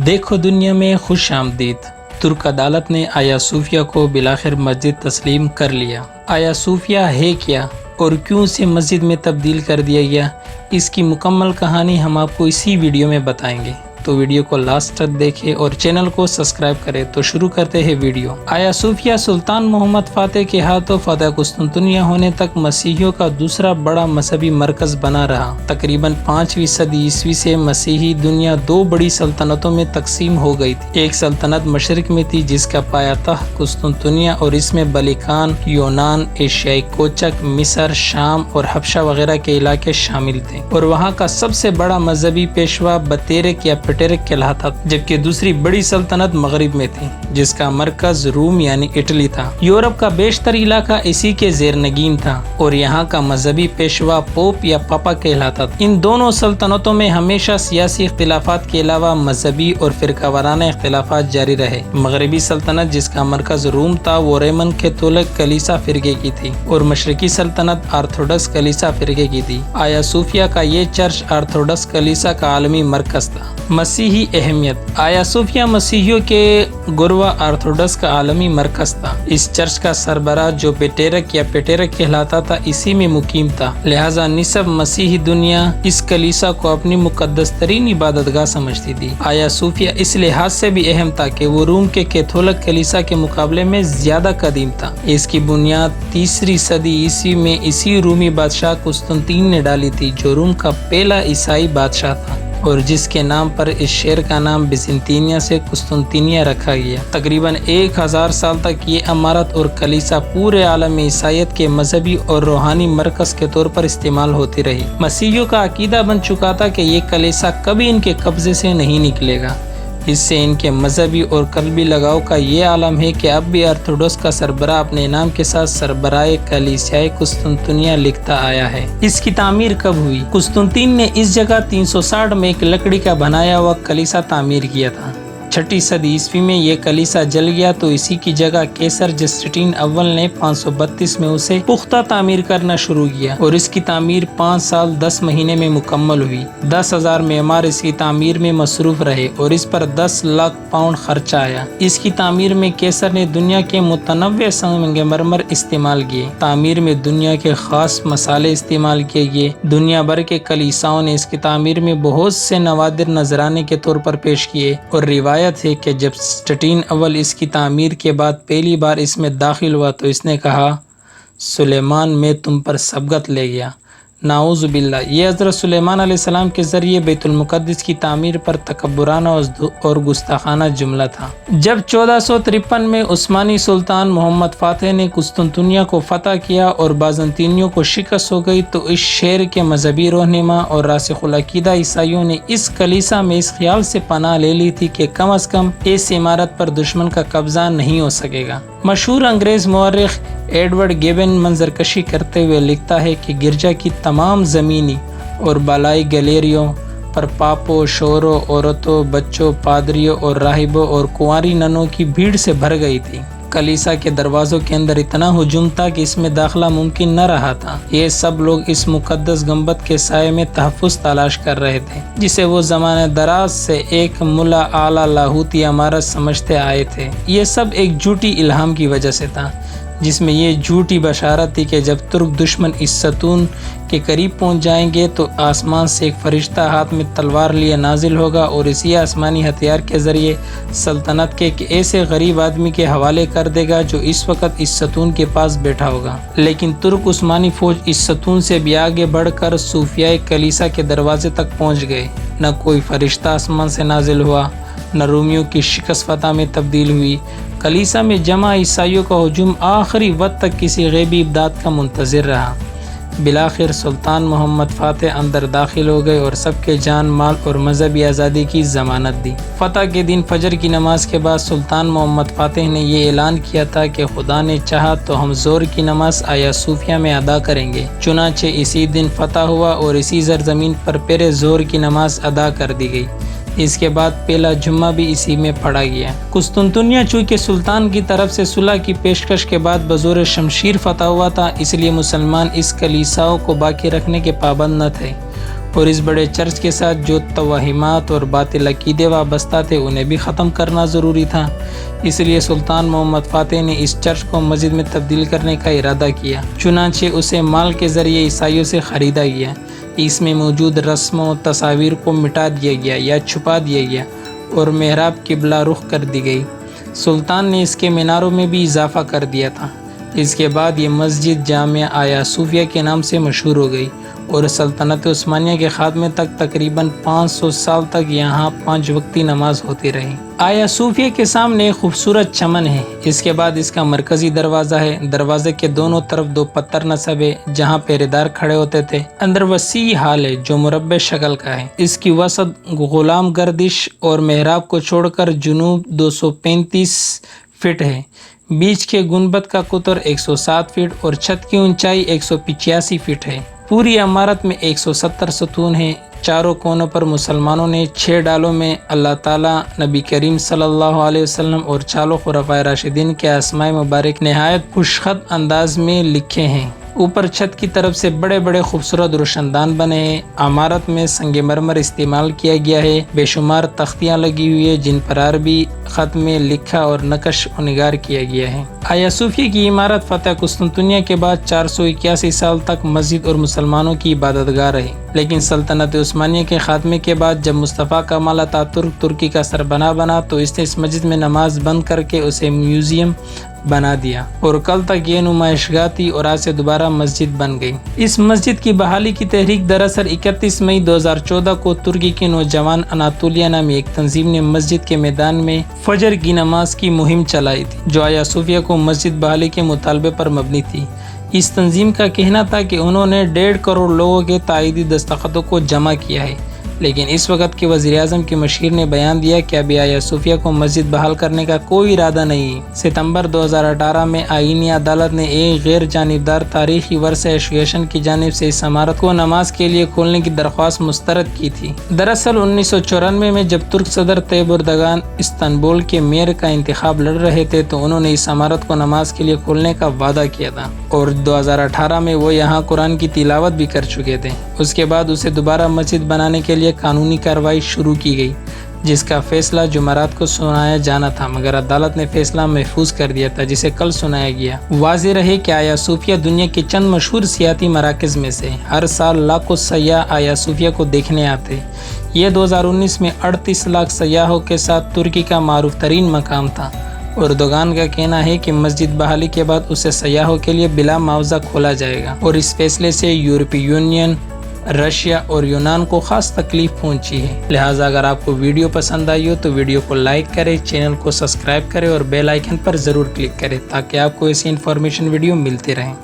دیکھو دنیا میں خوش آمدید۔ ترک عدالت نے آیا صوفیہ کو بالآخر مسجد تسلیم کر لیا۔ آیا صوفیہ ہے کیا اور کیوں اسے مسجد میں تبدیل کر دیا گیا، اس کی مکمل کہانی ہم آپ کو اسی ویڈیو میں بتائیں گے، تو ویڈیو کو لاسٹ تک دیکھیں اور چینل کو سبسکرائب کریں۔ تو شروع کرتے ہیں ویڈیو۔ آیا صوفیہ سلطان محمد فاتح کے ہاتھوں فتح قسطنطنیہ ہونے تک مسیحیوں کا دوسرا بڑا مذہبی مرکز بنا رہا۔ تقریباً 5ویں صدی عیسوی سے مسیحی دنیا دو بڑی سلطنتوں میں تقسیم ہو گئی تھی۔ ایک سلطنت مشرق میں تھی جس کا پایہ تخت قسطنطنیہ اور اس میں بلقان، یونان، ایشیائی کوچک، مصر، شام اور حبشہ وغیرہ کے علاقے شامل تھے، اور وہاں کا سب سے بڑا مذہبی پیشوا بطیرک یا پیٹرک کہلاتا تھا، جبکہ دوسری بڑی سلطنت مغرب میں تھی جس کا مرکز روم یعنی اٹلی تھا۔ یورپ کا بیشتر علاقہ اسی کے زیر نگین تھا اور یہاں کا مذہبی پیشوا پوپ یا پاپا کہلاتا تھا۔ ان دونوں سلطنتوں میں ہمیشہ سیاسی اختلافات کے علاوہ مذہبی اور فرقہ وارانہ اختلافات جاری رہے۔ مغربی سلطنت جس کا مرکز روم تھا وہ رومن کیتھولک کلیسا فرقے کی تھی اور مشرقی سلطنت آرتھوڈکس کلیسا فرقے کی تھی۔ آیا صوفیہ کا یہ چرچ آرتھوڈکس کلیسا کا عالمی مرکز تھا۔ مسیحی اہمیت۔ آیا صوفیہ مسیحیوں کے گروہ آرتھوڈکس کا عالمی مرکز تھا۔ اس چرچ کا سربراہ جو پیٹرک یا پیٹرک کہلاتا تھا اسی میں مقیم تھا، لہٰذا نصف مسیحی دنیا اس کلیسا کو اپنی مقدس ترین عبادت گاہ سمجھتی تھی۔ آیا صوفیہ اس لحاظ سے بھی اہم تھا کہ وہ روم کے کیتھولک کلیسا کے مقابلے میں زیادہ قدیم تھا۔ اس کی بنیاد 3 صدی عیسوی میں اسی رومی بادشاہ قسطنطین نے ڈالی تھی جو روم کا پہلا عیسائی بادشاہ تھا اور جس کے نام پر اس شہر کا نام بیزنطینیہ سے قسطنطنیہ رکھا گیا۔ تقریباً 1000 سال تک یہ عمارت اور کلیسا پورے عالم عیسائیت کے مذہبی اور روحانی مرکز کے طور پر استعمال ہوتی رہی۔ مسیحیوں کا عقیدہ بن چکا تھا کہ یہ کلیسا کبھی ان کے قبضے سے نہیں نکلے گا۔ اس سے ان کے مذہبی اور قلبی لگاؤ کا یہ عالم ہے کہ اب بھی آرتھوڈکس کا سربراہ اپنے نام کے ساتھ سربراہ کلیسیائے قسطنطنیہ لکھتا آیا ہے۔ اس کی تعمیر کب ہوئی؟ قسطنطین نے اس جگہ 360 میں ایک لکڑی کا بنایا ہوا کلیسا تعمیر کیا تھا۔ 6 صدی عیسوی میں یہ کلیسا جل گیا تو اسی کی جگہ کیسر جسٹین اول نے 532 میں اسے پختہ تعمیر کرنا شروع کیا اور اس کی تعمیر 5 سال 10 مہینے میں مکمل ہوئی۔ 10,000 معمار اس کی تعمیر میں مصروف رہے اور اس پر 10 لاکھ پاؤنڈ خرچہ آیا۔ اس کی تعمیر میں کیسر نے دنیا کے متنوع سنگ مرمر استعمال کیے۔ تعمیر میں دنیا کے خاص مسالے استعمال کیے گئے۔ دنیا بھر کے کلیساؤں نے اس کی تعمیر میں بہت سے نوادر نذرانے کے طور پر پیش کیے، اور روایت ہے کہ جب جسٹین اول اس کی تعمیر کے بعد پہلی بار اس میں داخل ہوا تو اس نے کہا، سلیمان میں تم پر سبقت لے گیا۔ نعوذ باللہ، یہ حضرت سلیمان علیہ السلام کے ذریعے بیت المقدس کی تعمیر پر تکبرانہ اور گستاخانہ جملہ تھا۔ جب 1453 میں عثمانی سلطان محمد فاتح نے قسطنطنیہ کو فتح کیا اور بازنطینیوں کو شکست ہو گئی تو اس شہر کے مذہبی رہنما اور راسخ العقیدہ عیسائیوں نے اس کلیسا میں اس خیال سے پناہ لے لی تھی کہ کم از کم اس عمارت پر دشمن کا قبضہ نہیں ہو سکے گا۔ مشہور انگریز مورخ ایڈورڈ گیبن منظرکشی کرتے ہوئے لکھتا ہے کہ گرجا کی تمام زمینی اور بالائی گیلریوں پر پاپوں، شوروں، عورتوں، بچوں، پادریوں اور راہبوں اور کنواری ننوں کی بھیڑ سے بھر گئی تھی۔ کلیسا کے دروازوں کے اندر اتنا ہجوم تھا کہ اس میں داخلہ ممکن نہ رہا تھا۔ یہ سب لوگ اس مقدس گنبد کے سائے میں تحفظ تلاش کر رہے تھے جسے وہ زمانے دراز سے ایک ملا اعلیٰ لاہوتی عمارت سمجھتے آئے تھے۔ یہ سب ایک جھوٹی الہام کی وجہ سے تھا جس میں یہ جھوٹی بشارت تھی کہ جب ترک دشمن اس ستون کے قریب پہنچ جائیں گے تو آسمان سے ایک فرشتہ ہاتھ میں تلوار لیے نازل ہوگا اور اسی آسمانی ہتھیار کے ذریعے سلطنت کے ایک ایسے غریب آدمی کے حوالے کر دے گا جو اس وقت اس ستون کے پاس بیٹھا ہوگا۔ لیکن ترک عثمانی فوج اس ستون سے بھی آگے بڑھ کر صوفیائے کلیسا کے دروازے تک پہنچ گئے۔ نہ کوئی فرشتہ آسمان سے نازل ہوا، نہ رومیوں کی شکست فتح میں تبدیل ہوئی۔ کلیسا میں جمع عیسائیوں کا ہجوم آخری وقت تک کسی غیبی امداد کا منتظر رہا۔ بالآخر سلطان محمد فاتح اندر داخل ہو گئے اور سب کے جان مال اور مذہبی آزادی کی ضمانت دی۔ فتح کے دن فجر کی نماز کے بعد سلطان محمد فاتح نے یہ اعلان کیا تھا کہ خدا نے چاہا تو ہم زور کی نماز آیا صوفیہ میں ادا کریں گے۔ چنانچہ اسی دن فتح ہوا اور اسی زرزمین پر پہرے زور کی نماز ادا کر دی گئی۔ اس کے بعد پہلا جمعہ بھی اسی میں پڑھا گیا۔ قسطنطنیہ چونکہ سلطان کی طرف سے صلح کی پیشکش کے بعد بزور شمشیر فتح ہوا تھا، اس لیے مسلمان اس کلیساؤں کو باقی رکھنے کے پابند نہ تھے۔ اور اس بڑے چرچ کے ساتھ جو توہمات اور باطل عقیدے وابستہ تھے انہیں بھی ختم کرنا ضروری تھا۔ اس لیے سلطان محمد فاتح نے اس چرچ کو مسجد میں تبدیل کرنے کا ارادہ کیا، چنانچہ اسے مال کے ذریعے عیسائیوں سے خریدا گیا۔ اس میں موجود رسموں و تصاویر کو مٹا دیا گیا یا چھپا دیا گیا اور محراب قبلہ رخ کر دی گئی۔ سلطان نے اس کے میناروں میں بھی اضافہ کر دیا تھا۔ اس کے بعد یہ مسجد جامع آیا صوفیہ کے نام سے مشہور ہو گئی اور سلطنت عثمانیہ کے خاتمے تک تقریباً 500 سال تک یہاں 5 وقتی نماز ہوتی رہی۔ آیا صوفیہ کے سامنے ایک خوبصورت چمن ہے۔ اس کے بعد اس کا مرکزی دروازہ ہے۔ دروازے کے دونوں طرف 2 پتھر نصب ہے جہاں پہرے دار کھڑے ہوتے تھے۔ اندر وسیع ہال ہے جو مربع شکل کا ہے۔ اس کی وسط غلام گردش اور محراب کو چھوڑ کر جنوب 235 فٹ ہے۔ بیچ کے گنبد کا قطر 107 فٹ اور چھت کی اونچائی 185 فٹ ہے۔ پوری عمارت میں 170 ستون ہیں۔ چاروں کونوں پر مسلمانوں نے 6 ڈالوں میں اللہ تعالیٰ، نبی کریم صلی اللہ علیہ وسلم اور چالوں خلفائے راشدین کے اسماء مبارک نہایت خوشخط انداز میں لکھے ہیں۔ اوپر چھت کی طرف سے بڑے بڑے خوبصورت روشن دان بنے ہیں۔ عمارت میں سنگ مرمر استعمال کیا گیا ہے۔ بے شمار تختیاں لگی ہوئی ہیں جن پر عربی خط میں لکھا اور نقش و نگار کیا گیا ہے۔ آیا صوفیہ کی عمارت فتح قسطنطنیہ کے بعد 481 سال تک مسجد اور مسلمانوں کی عبادت گاہ رہی، لیکن سلطنت عثمانیہ کے خاتمے کے بعد جب مصطفیٰ کمال اتاترک ترکی کا سربراہ بنا تو اس نے اس مسجد میں نماز بند کر کے اسے میوزیم بنا دیا اور کل تک یہ نمائش گاہ تھی اور آج سے دوبارہ مسجد بن گئی۔ اس مسجد کی بحالی کی تحریک دراصل 31 مئی 2014 کو ترکی کے نوجوان اناتولیا نامی ایک تنظیم نے مسجد کے میدان میں فجر کی نماز کی مہم چلائی تھی جو آیا صوفیہ کو مسجد بحالی کے مطالبے پر مبنی تھی۔ اس تنظیم کا کہنا تھا کہ انہوں نے 1.5 کروڑ لوگوں کے تائیدی دستخطوں کو جمع کیا ہے، لیکن اس وقت کے وزیر اعظم کے مشیر نے بیان دیا کہ ابھی آیا صوفیہ کو مسجد بحال کرنے کا کوئی ارادہ نہیں۔ ستمبر 2018 میں آئینی عدالت نے ایک غیر جانبدار تاریخی ورثہ ایسوسی ایشن کی جانب سے اس عمارت کو نماز کے لیے کھولنے کی درخواست مسترد کی تھی۔ دراصل 1994 میں جب ترک صدر طیب اردگان استنبول کے میئر کا انتخاب لڑ رہے تھے تو انہوں نے اس عمارت کو نماز کے لیے کھولنے کا وعدہ کیا تھا اور 2018 میں وہ یہاں قرآن کی تلاوت بھی کر چکے تھے۔ اس کے بعد اسے دوبارہ مسجد بنانے کے لیے قانونی کارروائی شروع کی گئی جس کا فیصلہ جمعرات کو سنایا جانا تھا، مگر عدالت نے فیصلہ محفوظ کر دیا تھا جسے کل سنایا گیا۔ واضح رہے کہ آیا صوفیہ دنیا کے چند مشہور سیاحتی مراکز میں سے ہر سال لاکھوں سیاح آیا صوفیہ کو دیکھنے آتے۔ یہ 2019 میں 38 لاکھ سیاحوں کے ساتھ ترکی کا معروف ترین مقام تھا۔ اردوغان کا کہنا ہے کہ مسجد بحالی کے بعد اسے سیاحوں کے لیے بلا معاوضہ کھولا جائے گا اور اس فیصلے سے یورپی یونین، رشیا اور یونان کو خاص تکلیف پہنچی ہے۔ لہٰذا اگر آپ کو ویڈیو پسند آئی ہو تو ویڈیو کو لائک کریں، چینل کو سبسکرائب کریں اور بیل آئیکن پر ضرور کلک کریں تاکہ آپ کو ایسی انفارمیشن ویڈیو ملتے رہیں۔